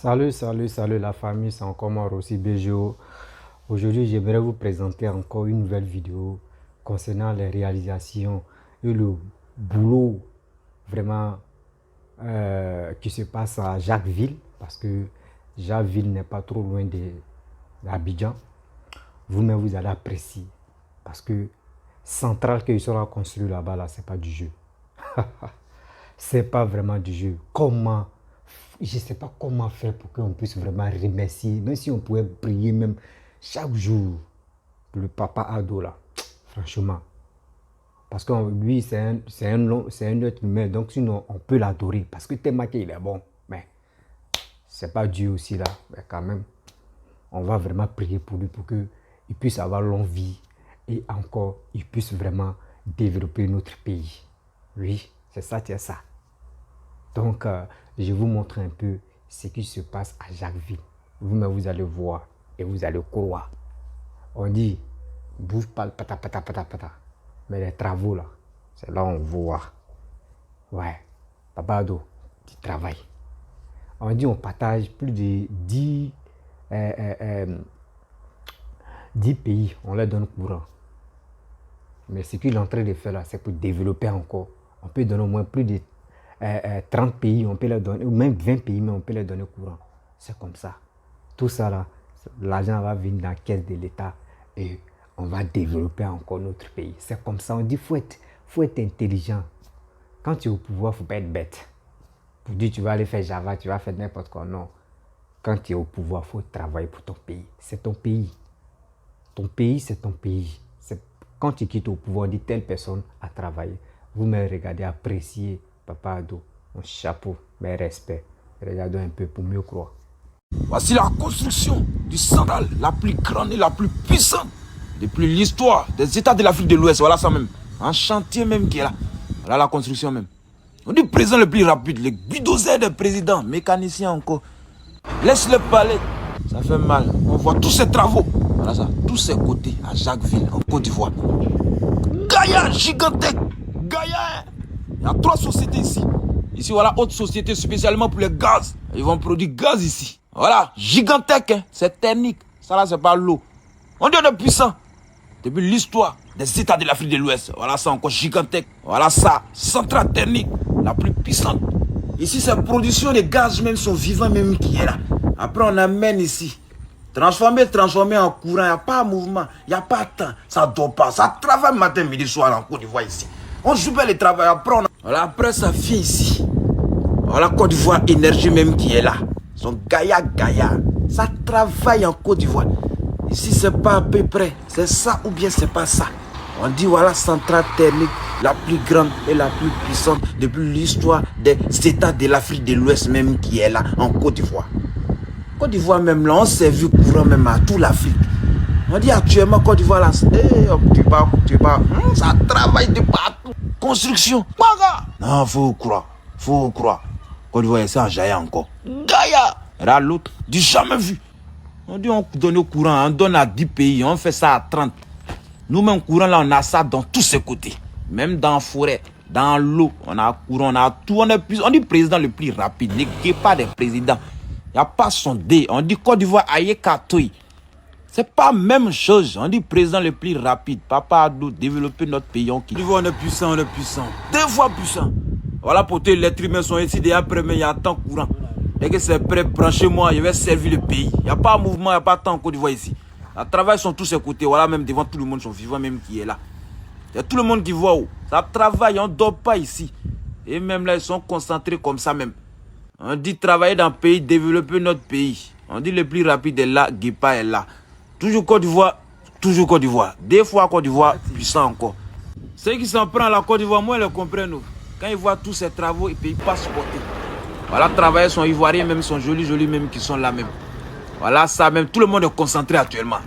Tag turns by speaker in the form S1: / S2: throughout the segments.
S1: Salut la famille, c'est encore moi Rossi BGO. Aujourd'hui, j'aimerais vous présenter encore une nouvelle vidéo concernant les réalisations et le boulot vraiment qui se passe à Jacquesville, parce que Jacquesville n'est pas trop loin d'Abidjan. Vous-même, vous allez apprécier, parce que centrale qu'ils seront construit là-bas, là, c'est pas du jeu. C'est pas vraiment du jeu. Comment? Je ne sais pas comment faire pour qu'on puisse vraiment remercier, même si on pouvait prier même chaque jour pour le papa Ado là, franchement. Parce que lui, c'est un être humain, donc sinon on peut l'adorer, parce que tellement qu'il est bon. Mais c'est pas Dieu aussi là, mais quand même, on va vraiment prier pour lui, pour qu'il puisse avoir longue vie et encore, il puisse vraiment développer notre pays. Oui, c'est ça, c'est ça. Donc, je vous montre un peu ce qui se passe à Jacquesville. Vous-même, vous allez voir et vous allez croire. On dit, bouge pas le pata, pata, pata, pata. Mais les travaux là, c'est là où on voit. Ouais, Papa Ado, tu travailles. On dit, on partage plus de 10 pays, on leur donne courant. Mais ce qu'il est en train de faire là, c'est pour développer encore. On peut donner au moins plus de 30 pays, on peut leur donner, ou même 20 pays, mais on peut leur donner courant. C'est comme ça. Tout ça là, l'argent va venir dans la caisse de l'État et on va développer encore notre pays. C'est comme ça. On dit faut être intelligent. Quand tu es au pouvoir, il ne faut pas être bête. Pour dire tu vas aller faire Java, tu vas faire n'importe quoi. Non. Quand tu es au pouvoir, il faut travailler pour ton pays. C'est ton pays. Ton pays, c'est ton pays. Quand tu quittes au pouvoir, on dit telle personne a travaillé. Vous me regardez, appréciez Papa Ado, mon chapeau, mes respects. Regardons un peu pour mieux croire.
S2: Voici la construction du central la plus grande et la plus puissante depuis l'histoire des États de l'Afrique de l'Ouest. Voilà ça même. Un chantier même qui est là. Voilà la construction même. On dit président le plus rapide, le bulldozer des présidents, mécanicien encore. Laisse-le parler. Ça fait mal. On voit tous ces travaux. Voilà ça. Tous ces côtés à Jacquesville, en Côte d'Ivoire. Gaïa gigantesque. Gaïa. Il y a 3 sociétés ici. Ici, voilà, autre société spécialement pour les gaz. Ils vont produire gaz ici. Voilà, gigantesque, hein? C'est technique. Ça là, c'est pas l'eau. On dit on est puissant. Depuis l'histoire des États de l'Afrique de l'Ouest. Voilà ça, encore gigantesque. Voilà ça, centrale thermique, la plus puissante. Ici, c'est production de gaz même, sont vivants même qui est là. Après, on amène ici. Transformer en courant. Il n'y a pas de mouvement. Il n'y a pas de temps. Ça ne dort pas. Ça travaille matin, midi, soir en Côte d'Ivoire ici. On joue bien le travail. Voilà, après, ça vient ici. Voilà, Côte d'Ivoire énergie même qui est là. Son Gaïa. Ça travaille en Côte d'Ivoire. Ici, c'est pas à peu près. C'est ça ou bien c'est pas ça. On dit voilà, centrale thermique la plus grande et la plus puissante depuis l'histoire des États de l'Afrique de l'Ouest même qui est là en Côte d'Ivoire. Côte d'Ivoire même là, on s'est vu courant même à toute l'Afrique. On dit actuellement Côte d'Ivoire là, tu vas, ça travaille de partout. Construction, non, faut croire. Côte d'Ivoire, c'est en Jaya encore. Gaïa, là l'autre, du jamais vu. On dit on donne au courant, on donne à 10 pays, on fait ça à 30. Nous-mêmes, courant là, on a ça dans tous ces côtés. Même dans la forêt, dans l'eau, on a courant, on a tout. On dit président le plus rapide, n'est pas des présidents. Il n'y a pas son dé. On dit Côte d'Ivoire, aïe, Katoui. C'est pas la même chose. On dit président le plus rapide. Papa Ado, développer notre pays. On est puissant. 2 fois puissant. Voilà pour tes l'être humain sont ici déjà prêts, mais il y a tant courant. Dès que c'est prêt, branchez-moi, je vais servir le pays. Il n'y a pas de mouvement, il n'y a pas de temps en Côte d'Ivoire ici. Le travail sont tous ses côtés. Voilà, même devant tout le monde, sont vivants même qui est là. Il y a tout le monde qui voit où. Ça travaille, on ne dort pas ici. Et même là, ils sont concentrés comme ça même. On dit travailler dans le pays, développer notre pays. On dit le plus rapide est là, Guépa est là. Toujours Côte d'Ivoire. Des fois Côte d'Ivoire, puissant encore. Ceux qui s'en prennent à la Côte d'Ivoire, moi, ils le comprennent. Quand ils voient tous ces travaux, ils ne peuvent pas supporter. Voilà, travailleurs sont ivoiriens, même sont jolis même, qui sont là même. Voilà, ça même, tout le monde est concentré actuellement.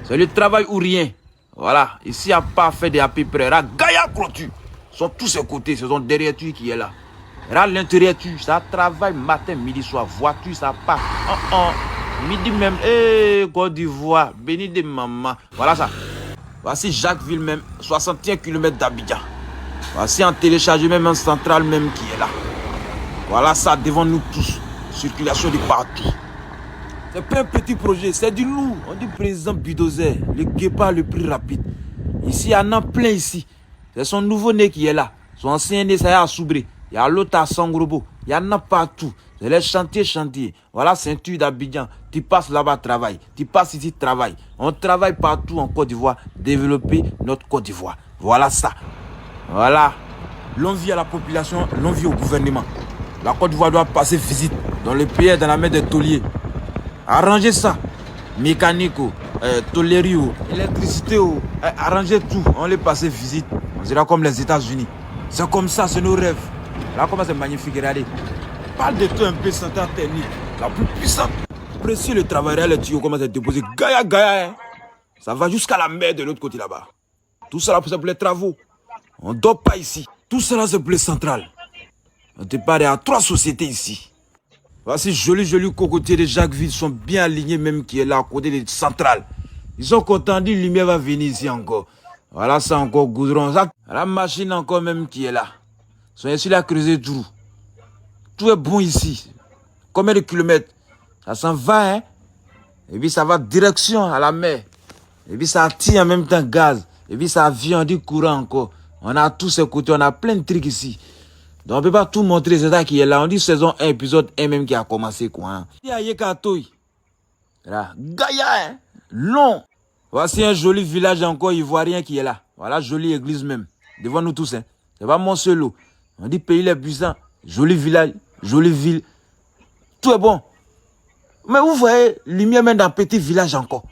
S2: C'est le travail ou rien. Voilà, ici, il n'y a pas fait de à peu près. Là, Gaïa clôture. Sont tous ces côtés, ce sont derrière tu qui est là. Là, l'intérieur tu, ça travaille matin, midi, soir. Voiture, ça part. Midi même, Côte d'Ivoire, béni de maman. Voilà ça. Voici Jacquesville même, 61 km d'Abidjan. Voici en téléchargé même un central même qui est là. Voilà ça devant nous tous. circulation de partout. C'est pas un petit projet, c'est du lourd. On dit président Bulldozer, le guépard le plus rapide. Ici, il y en a plein ici. C'est son nouveau-né qui est là. Son ancien né, ça y est à Soubré. Il y a l'autre à Sangrobo. Il y en a partout. C'est les chantiers. Voilà, ceinture d'Abidjan. Tu passes là-bas, travail. Tu passes ici, travail. On travaille partout en Côte d'Ivoire. Développer notre Côte d'Ivoire. Voilà ça. Voilà. L'envie à la population, l'envie au gouvernement. La Côte d'Ivoire doit passer visite dans le pays, dans la mer des tauliers. Arrangez ça. Mécanique, tôlerie, électricité, arrangez tout. On les passe visite. On sera comme les États-Unis. C'est comme ça, c'est nos rêves. Là, comment c'est magnifique, regardez. Parle de tout un peu centrale technique, la plus puissante. Précis le travail, les tuyaux, comment c'est déposé. Gaïa, hein. Ça va jusqu'à la mer de l'autre côté là-bas. Tout ça, c'est pour les travaux. On ne dort pas ici. Tout cela, c'est pour les centrales. On te parle à 3 sociétés ici. Voici joli cocotier de Jacquesville sont bien alignés même qui est là à côté des centrales. Ils sont contents, dit lumière va venir ici encore. Voilà ça encore goudron. Ça, la machine encore même qui est là. Ils sont ici là à creuser tout. Tout est bon ici. Combien de kilomètres? Ça s'en va, hein. Et puis ça va direction à la mer. Et puis ça tire en même temps gaz. Et puis ça vient, on dit courant encore. On a tous ces côtés, on a plein de trucs ici. Donc on ne peut pas tout montrer, c'est ça qui est là. On dit saison 1, épisode 1 même qui a commencé quoi. Hein. Là, Gaïa, hein. Long. Voici un joli village encore ivoirien qui est là. Voilà, jolie église même. Devant nous tous, hein. C'est pas mon seul lot. On dit pays les puissants. Joli village, jolie ville. Tout est bon. Mais vous voyez, lumière même dans un petit village encore.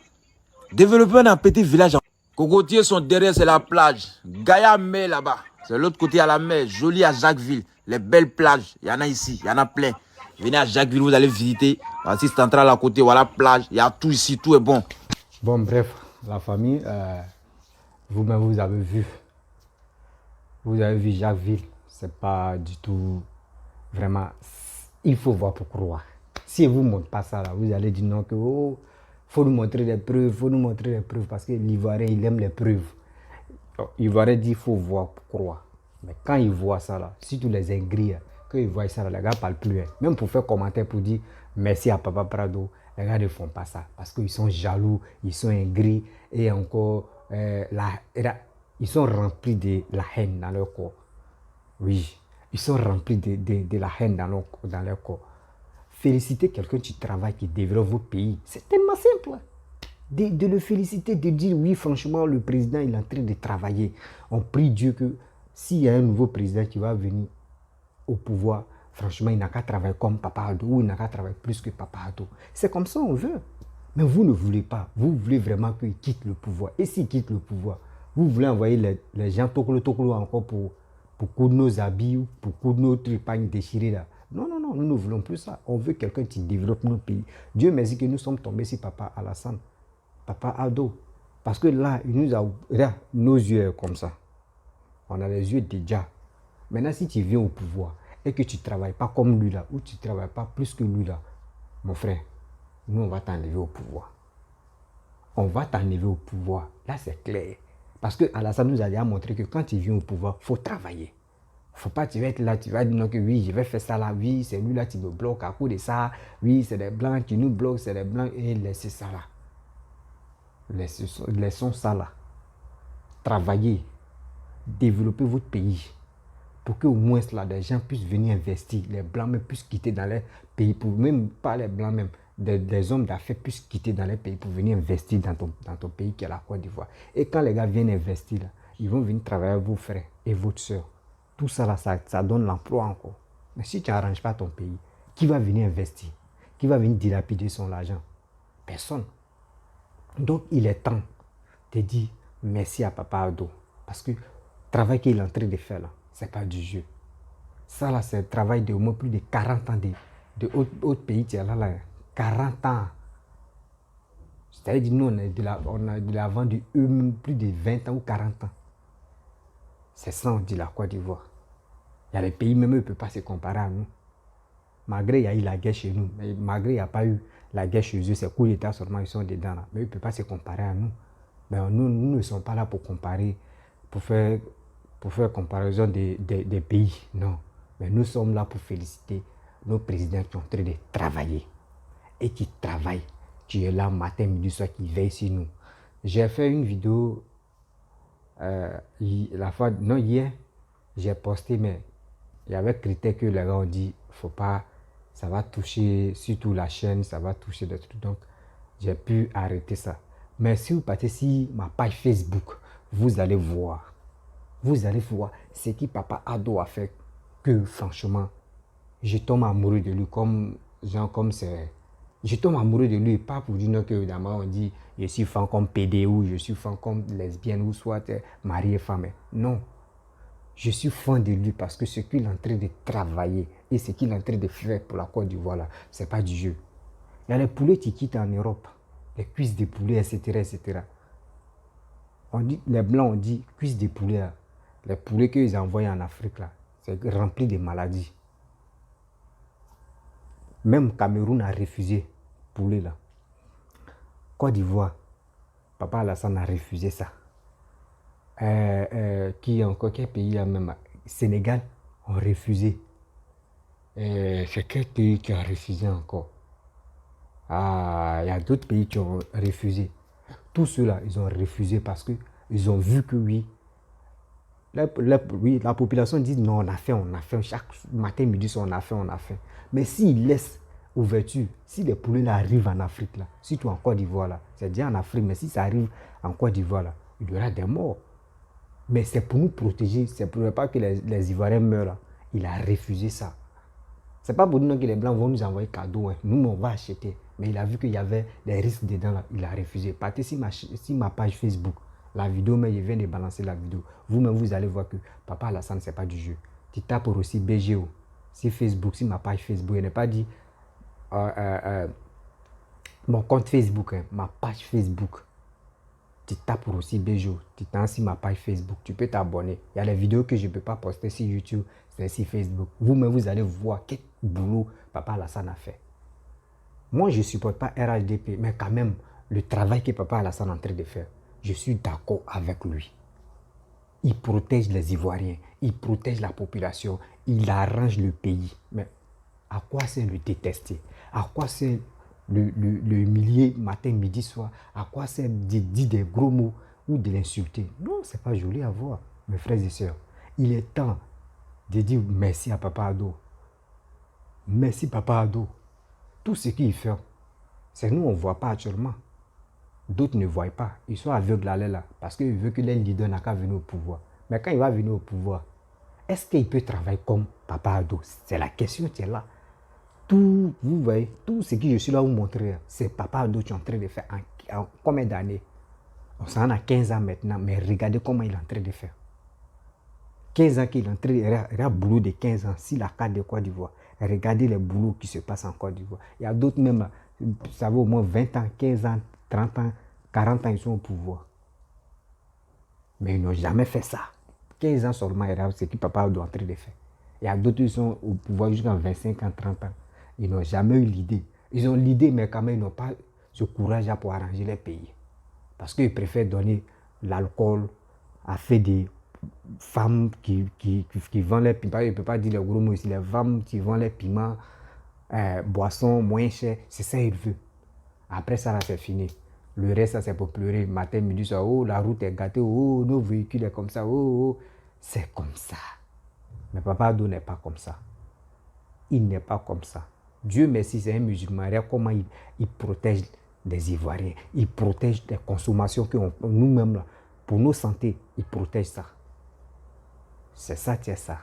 S2: Développement dans un petit village encore. Cocotiers sont derrière, c'est la plage. Gaïa mer là-bas. C'est l'autre côté à la mer, joli à Jacquesville. Les belles plages, il y en a ici, il y en a plein. Venez à Jacquesville, vous allez visiter. Voici centrale à côté, voilà plage. Il y a tout ici, tout est bon.
S1: Bon, bref, la famille, vous-même, vous avez vu. Vous avez vu Jacquesville. C'est pas du tout vraiment. Il faut voir pour croire. Si on ne vous montre pas ça, là, vous allez dire non, que oh, faut nous montrer des preuves, faut nous montrer des preuves. Parce que l'Ivoirien, il aime les preuves. L'Ivoirien dit qu'il faut voir pour croire. Mais quand il voit ça là, si tous les aigris, quand ils voient ça là, les gars ne parlent plus. Hein. Même pour faire commentaire pour dire merci à Papa Prado, les gars ne font pas ça. Parce qu'ils sont jaloux, ils sont aigris et encore, ils sont remplis de la haine dans leur corps. Oui, ils sont remplis de la haine dans leur corps. Féliciter quelqu'un qui travaille, qui développe votre pays, c'est tellement simple. De le féliciter, de dire oui, franchement, le président il est en train de travailler. On prie Dieu que s'il y a un nouveau président qui va venir au pouvoir, franchement, il n'a qu'à travailler comme Papa Ado ou il n'a qu'à travailler plus que Papa Ado. C'est comme ça on veut. Mais vous ne voulez pas. Vous voulez vraiment qu'il quitte le pouvoir. Et s'il quitte le pouvoir, vous voulez envoyer les gens tokolo encore pour coudre nos habits ou pour coudre nos tripagnes déchirées là. Non, nous ne voulons plus ça. On veut quelqu'un qui développe nos pays. Dieu merci que nous sommes tombés sur Papa Alassane. Papa Ado, parce que là, il nous a ouvert nos yeux comme ça. On a les yeux déjà. Maintenant, si tu viens au pouvoir et que tu ne travailles pas comme lui là, ou tu ne travailles pas plus que lui là, mon frère, nous, on va t'enlever au pouvoir. On va t'enlever au pouvoir. Là, c'est clair. Parce que Alassane nous a déjà montré que quand tu viens au pouvoir, il faut travailler. Il ne faut pas, tu vas être là, tu vas dire non, que oui, je vais faire ça là, oui, c'est lui là qui me bloque à cause de ça, oui, c'est les blancs qui nous bloquent, c'est les blancs, et laissez ça là. Laissons ça là. Travaillez. Développez votre pays. Pour qu'au moins là, des gens puissent venir investir. Les blancs même puissent quitter dans les pays. Pour même pas les blancs même. Des hommes d'affaires puissent quitter dans les pays pour venir investir dans ton pays qui est la Côte d'Ivoire. Et quand les gars viennent investir là, ils vont venir travailler avec vos frères et votre soeur. Tout ça là, ça donne l'emploi encore. Mais si tu n'arranges pas ton pays, qui va venir investir? Qui va venir dilapider son argent? Personne. Donc, il est temps de dire merci à Papa Ado. Parce que le travail qu'il est en train de faire là, ce n'est pas du jeu. Ça là, c'est un travail de au moins plus de 40 ans de autres pays. Tu es là, 40 ans. C'est-à-dire, nous, on a de l'avant de eux plus de 20 ans ou 40 ans. C'est ça, on dit la Côte d'Ivoire. Il y a des pays, même eux, ne peuvent pas se comparer à nous. Malgré il y a eu la guerre chez nous, mais malgré il n'y a pas eu la guerre chez eux, c'est coup d'État seulement, ils sont dedans là. Mais ils ne peuvent pas se comparer à nous. Mais nous ne sommes pas là pour comparer, pour faire comparaison des pays, non. Mais nous sommes là pour féliciter nos présidents qui sont en train de travailler et qui travaillent, qui est là matin, midi, soir, qui veille sur nous. J'ai fait une vidéo hier, j'ai posté, mais il y avait critère que les gens ont dit, faut pas, ça va toucher surtout la chaîne, ça va toucher des trucs. Donc, j'ai pu arrêter ça. Mais si vous partez sur ma page Facebook, vous allez voir ce que Papa Ado a fait, que franchement, je tombe amoureux de lui je tombe amoureux de lui, pas pour dire non, que évidemment on dit je suis fan comme PD ou je suis fan comme lesbienne ou soit mariée femme. Non. Je suis fan de lui parce que ce qu'il est en train de travailler et ce qu'il est en train de faire pour la Côte d'Ivoire, là, ce n'est pas du jeu. Il y a les poulets qui quittent en Europe, les cuisses de poulet, etc. etc. On dit, les Blancs ont dit cuisses de poulet, là, les poulets qu'ils envoient en Afrique, là, c'est rempli de maladies. Même Cameroun a refusé poulet là. Côte d'Ivoire, Papa Alassane a refusé ça. Qui encore, quel pays là même? Sénégal ont refusé. C'est quel pays qui a refusé encore? Ah, il y a d'autres pays qui ont refusé. Tous ceux-là, ils ont refusé parce qu'ils ont vu que oui, la population dit non, on a fait, chaque matin, midi, on a fait. Mais s'ils laissent ouverture, si les poulets là arrivent en Afrique, là, surtout en Côte d'Ivoire, là, c'est déjà en Afrique, mais si ça arrive en Côte d'Ivoire, là, il y aura des morts. Mais c'est pour nous protéger, c'est pour ne pas que les Ivoiriens meurent. Là. Il a refusé ça. C'est pas pour nous que les Blancs vont nous envoyer cadeau. Hein. Nous, on va acheter. Mais il a vu qu'il y avait des risques dedans. Là. Il a refusé. Partez sur ma page Facebook. La vidéo, mais je viens de balancer la vidéo. Vous-même, vous allez voir que Papa Alassane, ce n'est pas du jeu. Tu tapes aussi BGO. Sur Facebook, sur ma page Facebook. Il n'est pas dit mon compte Facebook, hein, ma page Facebook. Tu tapes aussi BGO. Tu tapes sur ma page Facebook. Tu peux t'abonner. Il y a les vidéos que je ne peux pas poster sur YouTube. C'est sur Facebook. Vous-même, vous allez voir quel boulot Papa Alassane a fait. Moi, je ne supporte pas RHDP, mais quand même, le travail que Papa Alassane est en train de faire, je suis d'accord avec lui. Il protège les Ivoiriens, il protège la population, il arrange le pays. Mais à quoi c'est le détester? À quoi c'est le humilier matin, midi, soir? À quoi c'est de dire des gros mots ou de l'insulter? Non, ce n'est pas joli à voir, mes frères et sœurs. Il est temps de dire merci à Papa Ado. Merci Papa Ado. Tout ce qu'il fait, c'est nous, on ne voit pas actuellement. D'autres ne voient pas. Ils sont aveugles là, parce qu'ils veulent que les leaders n'aient qu'à venir au pouvoir. Mais quand il va venir au pouvoir, est-ce qu'il peut travailler comme Papa Ado? C'est la question qui est là. Tout, vous voyez, tout ce que je suis là vous montrer, c'est Papa Ado qui est en train de faire en combien d'années? On s'en a 15 ans maintenant, mais regardez comment il est en train de faire. 15 ans qu'il est en train de faire, il y a un boulot de 15 ans, si la carte de Côte d'Ivoire. Regardez les boulots qui se passent en Côte d'Ivoire. Il y a d'autres même, ça vaut au moins 20 ans, 15 ans, 30 ans, 40 ans, ils sont au pouvoir. Mais ils n'ont jamais fait ça. 15 ans seulement, c'est ce que Papa Ado est en train de faire. Il y a d'autres qui sont au pouvoir jusqu'à 25 ans, 30 ans. Ils n'ont jamais eu l'idée. Ils ont l'idée, mais quand même, ils n'ont pas ce courage pour arranger les pays. Parce qu'ils préfèrent donner l'alcool à faire des femmes qui vendent les piments. Je ne peux pas dire les gros mots ici. Les femmes qui vendent les piments, boissons moins chères, c'est ça qu'ils veulent. Après ça, là, c'est fini. Le reste, ça, c'est pour pleurer. Matin, midi, soir, oh, la route est gâtée, oh, nos véhicules sont comme ça, oh, oh. C'est comme ça. Mais Papa Ado n'est pas comme ça. Il n'est pas comme ça. Dieu merci, c'est un musulman. Regarde comment il protège les Ivoiriens. Il protège les consommations que nous-mêmes, là, pour nos santé, il protège ça. C'est ça, c'est ça.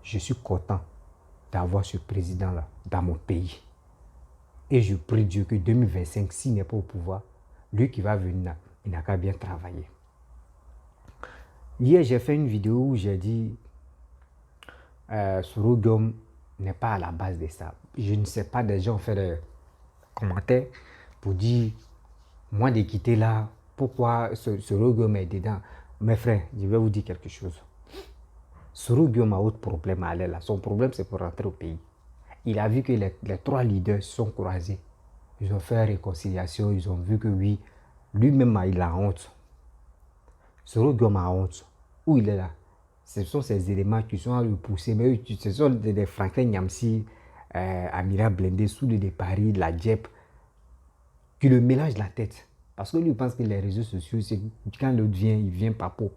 S1: Je suis content d'avoir ce président-là dans mon pays. Et je prie Dieu que 2025, s'il n'est pas au pouvoir, lui qui va venir, il n'a qu'à bien travailler. Hier, j'ai fait une vidéo où j'ai dit Soro Guillaume n'est pas à la base de ça. Je ne sais pas, des gens ont fait des commentaires pour dire, moi de quitter là, pourquoi Soro Guillaume est dedans. Mes frères, je vais vous dire quelque chose. Soro Guillaume a autre problème à aller là. Son problème, c'est pour rentrer au pays. Il a vu que les trois leaders se sont croisés. Ils ont fait réconciliation. Ils ont vu que oui, lui-même, il a honte. Soro Guillaume a honte. Où il est là? Ce sont ces éléments qui sont à le pousser. Mais eux, ce sont des Franklin Nyamsi, Amira Blindé, Soudé de Paris, la Djep, qui le mélangent la tête. Parce que lui, il pense que les réseaux sociaux, c'est quand l'autre vient, il vient papo.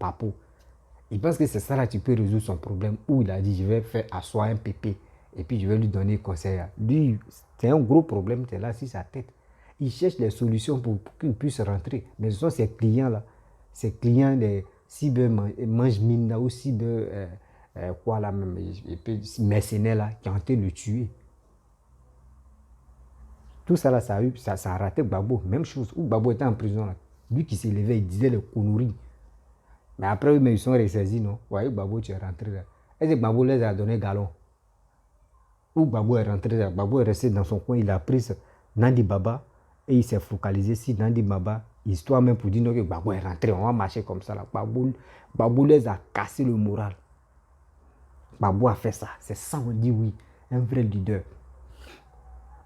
S1: Il pense que c'est ça là, tu peux résoudre son problème. Ou il a dit, je vais faire asseoir un pépé. Et puis je vais lui donner conseil. Lui, c'est un gros problème, c'est là, sur sa tête. Il cherche des solutions pour qu'il puisse rentrer. Mais ce sont ces clients-là, ces clients des cyber mange-mine là, ou cyber, quoi là même, mercenaires là, qui ont été le tuer. Tout ça là, ça a raté Gbagbo. Même chose, où Gbagbo était en prison là. Lui qui s'est levé, il disait les conneries. Mais après, ils sont ressaisis, non? Ouais, Gbagbo, tu es rentré là. Est-ce que Gbagbo les a donné galon? Où Gbagbo est rentré là, Gbagbo est resté dans son coin, il a pris Nandi Baba et il s'est focalisé sur Nandi Baba, histoire même pour dire non, que Gbagbo est rentré, on va marcher comme ça là. Gbagbo les a cassé le moral. Gbagbo a fait ça, c'est ça on dit oui, un vrai leader.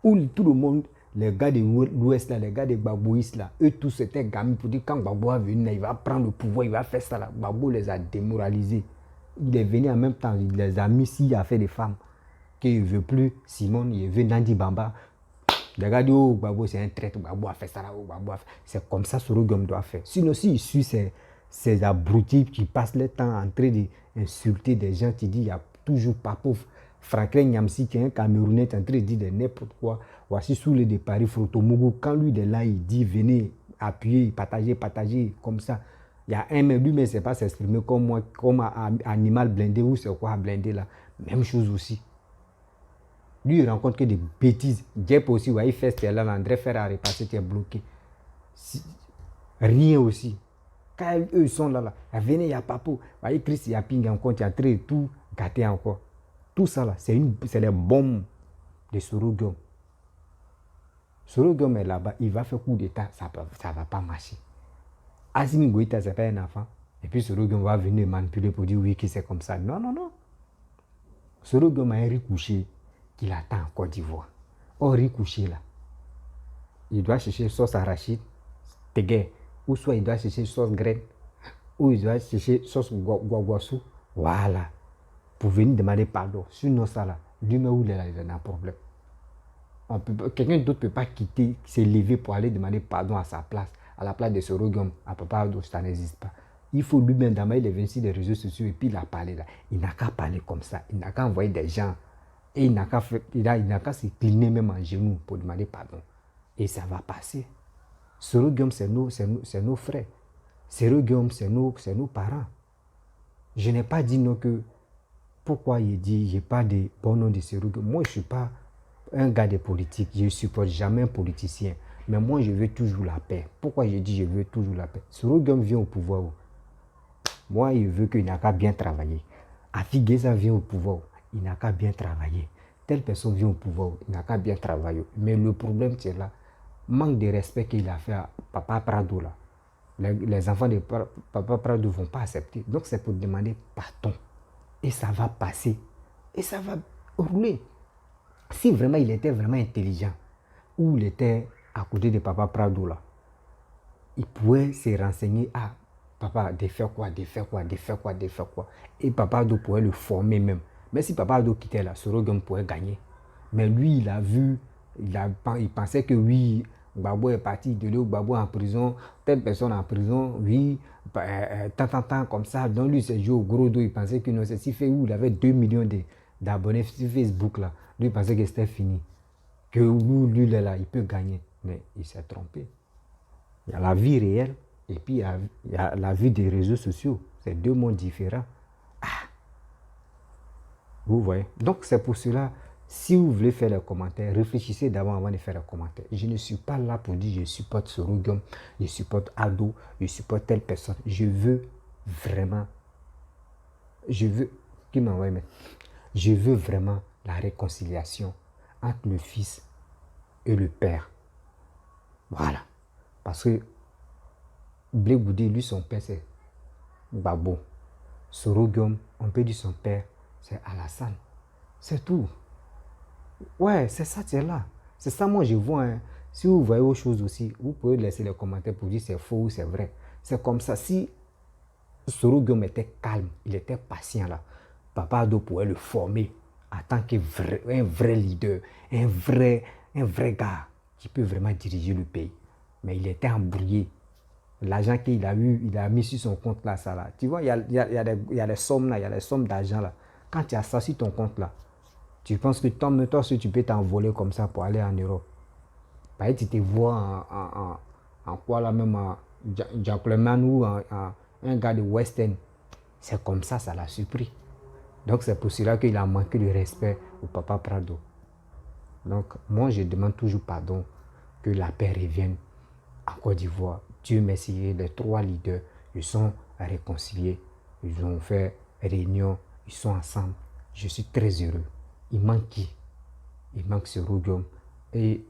S1: Où tout le monde, les gars de l'Ouest là, les gars de Gbagboïs là, eux tous étaient gamins pour dire quand Gbagbo va venir, il va prendre le pouvoir, il va faire ça là. Gbagbo les a démoralisés. Il est venu en même temps, il les a mis s'il a fait des femmes. Qu'il ne veut plus Simone, il veut Nandi Bamba. Les gars disent, oh, Gbagbo c'est un traître, Gbagbo a fait ça là, oh, Gbagbo a fait. C'est comme ça que Sorogum doit faire. Sinon, s'il suit ces abrutis qui passent le temps en train d'insulter des gens, qui disent, il n'y a toujours pas pauvre. Franklin Nyamsi, qui est un Camerounais, est en train de dire n'importe quoi. Voici sous les de Paris, Frotomougou, quand lui est là, il dit, venez appuyer, partager, comme ça. Il y a un, mais lui, mais c'est pas s'exprimer comme moi, comme un animal blindé, ou c'est quoi blindé là. Même chose aussi. Lui, il rencontre que des bêtises. Djep aussi, ouais, il fait ce là, André Ferrari est passé, tu es bloqué. Rien aussi. Quand eux sont là, venez, il y a Papo. Voyez, Chris, il y a Ping encore, il y a très tout gâté encore. Tout ça là, c'est les bombes de Sorogum. Sorogum est là-bas, il va faire coup d'état, ça ne va pas marcher. Assimi Goïta, c'est pas un enfant. Et puis Sorogum va venir manipuler pour dire oui, que c'est comme ça. Non. Sorogum a un riz couché qu'il attend en Côte d'Ivoire. Or, riz couché là, il doit chercher sauce arachide, tégué, ou soit il doit chercher sauce graine, ou il doit chercher sauce guaguassou. Voilà. Pour venir demander pardon. Sinon, ça là, lui-même où il est là, il a un problème. Quelqu'un d'autre ne peut pas quitter, s'élever pour aller demander pardon à sa place, à la place de Sorogum. À Papa Ado, ça n'existe pas. Il faut lui-même, d'abord, il est venu sur les réseaux sociaux et puis il a parlé là. Il n'a qu'à parler comme ça. Il n'a qu'à envoyer des gens. Et il n'a qu'à se cliner même en genoux pour demander pardon. Et ça va passer. Sorogum, c'est nos frères. Sorogum, c'est nos parents. Je n'ai pas dit non que pourquoi il dit, je n'ai pas de bon nom de Sorogum. Moi, je ne suis pas un gars de politique. Je ne supporte jamais un politicien. Mais moi, je veux toujours la paix. Pourquoi je dis je veux toujours la paix? Sorogum vient au pouvoir. Moi, il veut qu'il n'a qu'à bien travailler. Afigeza vient au pouvoir. Il n'a qu'à bien travailler. Telle personne vient au pouvoir. Il n'a qu'à bien travailler. Mais le problème, c'est là. Manque de respect qu'il a fait à Papa Prado là. Les enfants de Papa Prado ne vont pas accepter. Donc, c'est pour demander pardon. Et ça va passer. Et ça va rouler. Si vraiment il était vraiment intelligent, ou il était à côté de Papa Prado là, il pouvait se renseigner à Papa de faire quoi. Et Papa Prado pourrait le former même. Mais si Papa Prado quittait là, Sorogum pourrait gagner. Mais lui, il a vu, il pensait que oui, Gbagbo est parti de l'eau, Gbagbo en prison, telle personne en prison, oui, tant, comme ça. Donc lui, c'est joué au gros dos, il pensait que non, c'est si fait où il avait 2 millions d'abonnés sur Facebook là. Lui, il pensait que c'était fini. Que lui, là, il peut gagner. Mais il s'est trompé. Il y a la vie réelle et puis il y a la vie des réseaux sociaux. C'est deux mondes différents. Vous voyez. Donc, c'est pour cela, si vous voulez faire des commentaires, réfléchissez d'abord avant de faire des commentaires. Je ne suis pas là pour dire je supporte Sorogum, je supporte Ado, je supporte telle personne. Je veux vraiment, je veux vraiment la réconciliation entre le fils et le père. Voilà. Parce que Blé Goudé, lui, son père, c'est Gbagbo. Sorogum, on peut dire son père, c'est Alassane. C'est tout. Ouais, c'est ça, c'est là. C'est ça, moi, je vois. Hein. Si vous voyez autre chose aussi, vous pouvez laisser les commentaires pour dire c'est faux ou c'est vrai. C'est comme ça. Si Soro Guillaume était calme, il était patient là. Papa Ado pouvait le former en tant qu'un vrai leader, un vrai gars qui peut vraiment diriger le pays. Mais il était embrouillé. L'argent qu'il a eu, il a mis sur son compte là, ça là. Tu vois, il y a des sommes là, il y a des sommes d'argent là. Quand tu as ça sur ton compte là, tu penses que toi, si tu peux t'envoler comme ça pour aller en Europe. Par exemple, tu te vois en quoi là, même en gentleman ou un gars de West End. C'est comme ça l'a surpris. Donc c'est pour cela qu'il a manqué de respect au papa Prado. Donc moi je demande toujours pardon, que la paix revienne en Côte d'Ivoire. Dieu merci, les 3 leaders, ils sont réconciliés, ils ont fait réunion, ils sont ensemble. Je suis très heureux. Il manque qui? Il manque ce Rougium. Et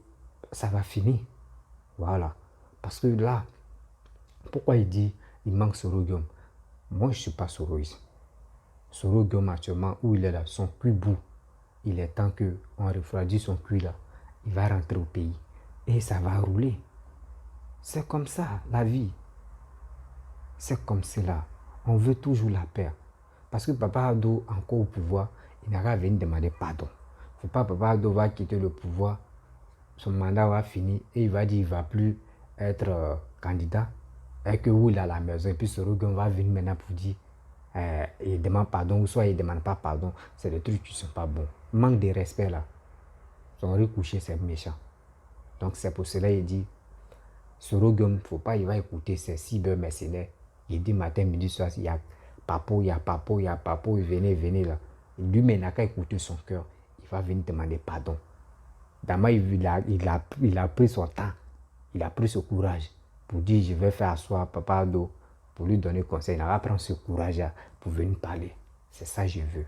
S1: ça va finir. Voilà. Parce que là, pourquoi il dit il manque ce Rougium? Moi, je ne suis pas soroïste. Soro Guillaume actuellement, où il est là, son cul bout. Il est temps qu'on refroidisse son cul là. Il va rentrer au pays. Et ça va rouler. C'est comme ça, la vie. C'est comme cela. On veut toujours la paix. Parce que Papa Ado, encore au pouvoir, il n'a qu'à venir demander pardon. Il ne faut pas Papa Ado va quitter le pouvoir. Son mandat va finir et il va dire qu'il ne va plus être candidat. Et que où il est à la maison. Et puis Soro Guillaume va venir maintenant pour dire il demande pardon ou soit il ne demande pas pardon. C'est des trucs qui ne sont pas bons. Manque de respect là. Son recouché, c'est méchant. Donc c'est pour cela qu'il dit Soro Guillaume, il ne faut pas, il va écouter ces cybermercenaires. Il dit matin, midi, soir, il y a Papo, il y a Papo, il y a Papo, venez là. Lui, mais il n'a qu'à écouter son cœur. Il va venir demander pardon. D'abord, il a pris son temps. Il a pris ce courage pour dire je vais faire asseoir Papa Ado pour lui donner conseil. Il va prendre ce courage-là pour venir parler. C'est ça que je veux.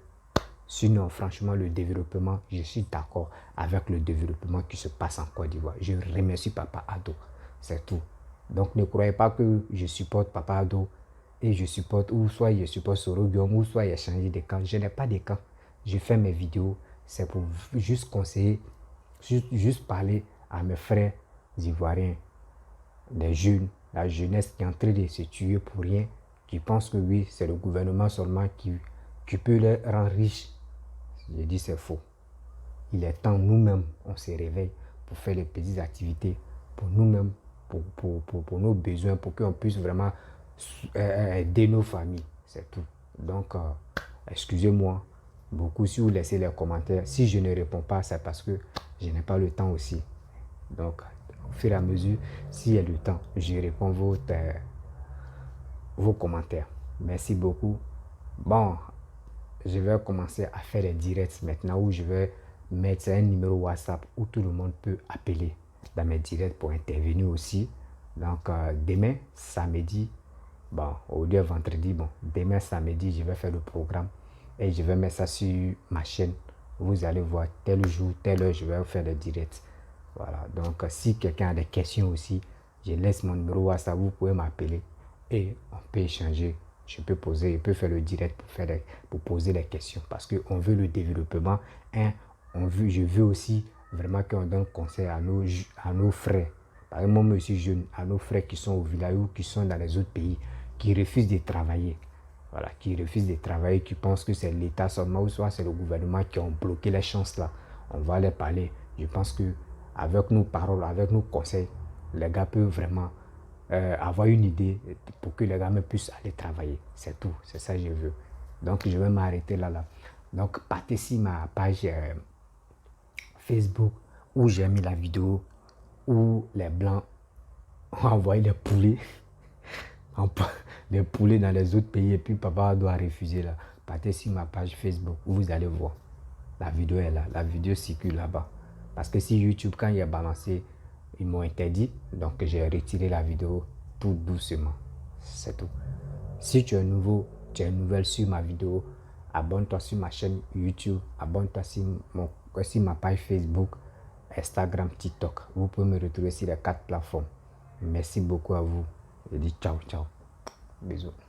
S1: Sinon, franchement, le développement, je suis d'accord avec le développement qui se passe en Côte d'Ivoire. Je remercie Papa Ado. C'est tout. Donc, ne croyez pas que je supporte Papa Ado et je supporte, ou soit je supporte Soro Guillaume, ou soit il a changé de camp. Je n'ai pas de camp. Je fais mes vidéos. C'est pour juste conseiller, juste parler à mes frères ivoiriens, des jeunes, la jeunesse qui est en train de se tuer pour rien, qui pense que oui, c'est le gouvernement seulement qui peut les rendre riches. Je dis c'est faux. Il est temps, nous-mêmes, on se réveille pour faire les petites activités, pour nous-mêmes, pour nos besoins, pour qu'on puisse vraiment aider nos familles. C'est tout. Donc, excusez-moi beaucoup si vous laissez les commentaires. Si je ne réponds pas, c'est parce que je n'ai pas le temps aussi. Donc, au fur et à mesure, s'il y a le temps, je réponds vos commentaires. Merci beaucoup. Bon, je vais commencer à faire des directs maintenant où je vais mettre un numéro WhatsApp où tout le monde peut appeler dans mes directs pour intervenir aussi. Donc, demain, samedi, bon, au lieu vendredi, bon, demain, samedi, je vais faire le programme et je vais mettre ça sur ma chaîne. Vous allez voir tel jour, telle heure, je vais faire des directs. Voilà, donc si quelqu'un a des questions aussi, je laisse mon numéro WhatsApp, vous pouvez m'appeler et on peut échanger. Je peux faire le direct pour poser des questions parce qu'on veut le développement. Hein, je veux aussi vraiment qu'on donne conseil à nos frères. Par exemple, moi aussi jeune, à nos frères qui sont au village ou qui sont dans les autres pays, qui refusent de travailler. Voilà, qui refusent de travailler, qui pensent que c'est l'État seulement ou soit c'est le gouvernement qui ont bloqué les chances là. On va les parler. Je pense que avec nos paroles, avec nos conseils, les gars peuvent vraiment avoir une idée pour que les gars puissent aller travailler. C'est tout, c'est ça que je veux. Donc, je vais m'arrêter là. Donc, partez sur ma page Facebook où j'ai mis la vidéo où les Blancs ont envoyé les poulets, les poulets dans les autres pays et puis papa doit refuser là. Partez sur ma page Facebook où vous allez voir. La vidéo est là, la vidéo circule là-bas. Parce que si YouTube, quand il est balancé, ils m'ont interdit. Donc, j'ai retiré la vidéo tout doucement. C'est tout. Si tu es nouveau, tu es nouvelle sur ma vidéo, abonne-toi sur ma chaîne YouTube, abonne-toi sur ma page Facebook, Instagram, TikTok. Vous pouvez me retrouver sur les 4 plateformes. Merci beaucoup à vous. Je dis ciao, ciao. Bisous.